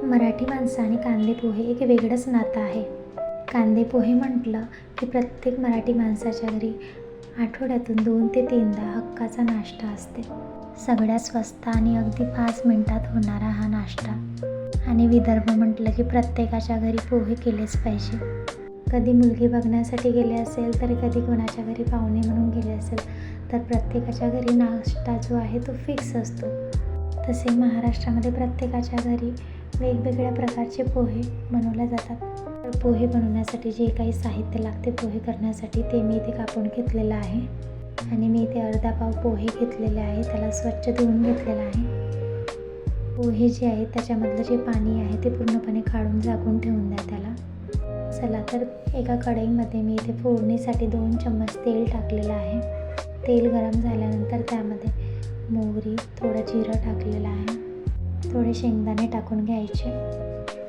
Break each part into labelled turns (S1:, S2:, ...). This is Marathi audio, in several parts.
S1: मराठी माणसं आणि कांदे पोहे एक वेगळंच नातं आहे. कांदे पोहे म्हटलं की प्रत्येक मराठी माणसाच्या घरी आठवड्यातून 2 ते 3दा हक्काचा नाश्ता असते. सगळ्यात स्वस्त आणि अगदी 5 मिनिटात होणारा हा नाश्ता. आणि विदर्भ म्हटलं की प्रत्येकाच्या घरी पोहे केलेच पाहिजे. कधी मुलगी बघण्यासाठी गेले असेल, तर कधी कोणाच्या घरी पाहुणे म्हणून गेले असेल, तर प्रत्येकाच्या घरी नाश्ता जो आहे तो फिक्स असतो. तसे महाराष्ट्रामध्ये प्रत्येकाच्या घरी वेगवेगळ्या प्रकारचे पोहे बनवले जातात. तर पोहे बनवण्यासाठी जे काही साहित्य लागते पोहे करण्यासाठी ते मी इथे कापून घेतलेलं आहे. आणि मी इथे अर्धा पाव पोहे घेतलेले आहे, त्याला स्वच्छ धुवून घेतलेलं आहे. पोहे जे आहेत त्याच्यामधलं जे पाणी आहे ते पूर्णपणे काढून झाकून ठेवून द्या त्याला. चला तर एका कढईमध्ये मी इथे फोडणीसाठी 2 चम्मच तेल टाकलेलं आहे. तेल गरम झाल्यानंतर त्यामध्ये मोहरी, थोडं जिरं टाकलेलं आहे. थोडे शेंगदाणे टाकून घ्यायचे.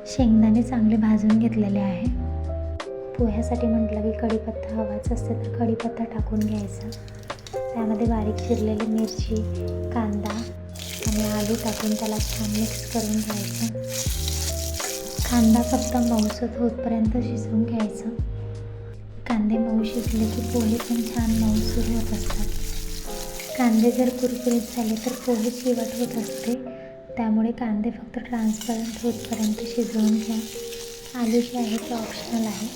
S1: शेंगदाणे चांगले भाजून घेतलेले आहे. पोह्यासाठी म्हटलं की कढीपत्ता हवाच असते, तर कढीपत्ता टाकून घ्यायचा. त्यामध्ये बारीक चिरलेली मिरची, कांदा आणि आलू टाकून त्याला छान मिक्स करून घ्यायचं. कांदा फक्त मऊसूत होतपर्यंत शिजवून घ्यायचं. कांदे मऊ शिजले की पोहे पण छान मऊसूत होत असतात. कांदे जर कुरकुरीत झाले तर पोहे चिवट होत असते, त्यामुळे कांदे फक्त ट्रान्सपरंट होतपर्यंत शिजवून घ्या. आलू जे आहे ते ऑप्शनल आहे.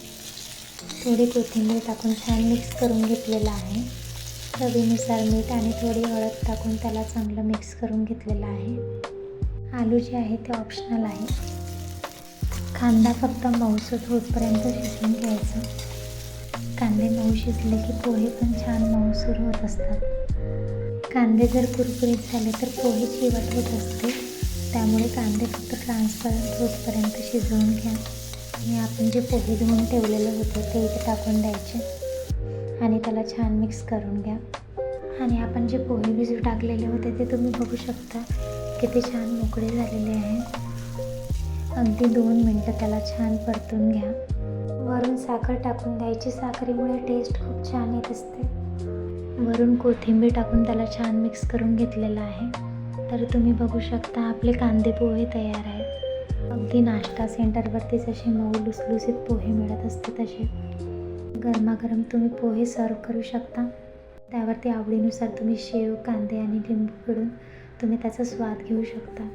S1: थोडी कोथिंबीर टाकून छान मिक्स करून घेतलेलं आहे. चवीनुसार मीठ आणि थोडी हळद टाकून त्याला चांगलं मिक्स करून घेतलेलं आहे. आलू जे आहे ते ऑप्शनल आहे. कांदा फक्त मऊसूत होतपर्यंत शिजवून घ्यायचं. कांदे मऊ शिजले की पोहे पण छान मऊसूर होत असतात. कांदे जर कुरकुरीत झाले तर पोहे चिवट होत असते, त्यामुळे कांदे फक्त ट्रान्सपरंट होतपर्यंत शिजवून घ्या. आणि आपण जे पोहे धुवून ठेवलेलं होतं ते इथे टाकून द्यायचे आणि त्याला छान मिक्स करून घ्या. आणि आपण जे पोहे भिजू टाकलेले होते ते तुम्ही बघू शकता किती छान मोकळे झालेले आहे. अगदी 2 मिनटं त्याला छान परतून घ्या. वरून साखर टाकून द्यायची. साखरेमुळे टेस्ट खूप छान येत असते. वरून कोथिंबीर टाकून त्याला छान मिक्स करून घेतलेलं आहे. तर तुम्ही बघू शकता आपले कांदे पोहे तयार आहेत. अगदी नाश्ता सेंटरवरती जसे मऊ लुसलुसीत पोहे मिळत असते तसे. गरमागरम तुम्ही पोहे सर्व करू शकता. त्यावरती आवडीनुसार तुम्ही शेव, कांदे आणि लिंबू पिळून तुम्ही त्याचा स्वाद घेऊ शकता.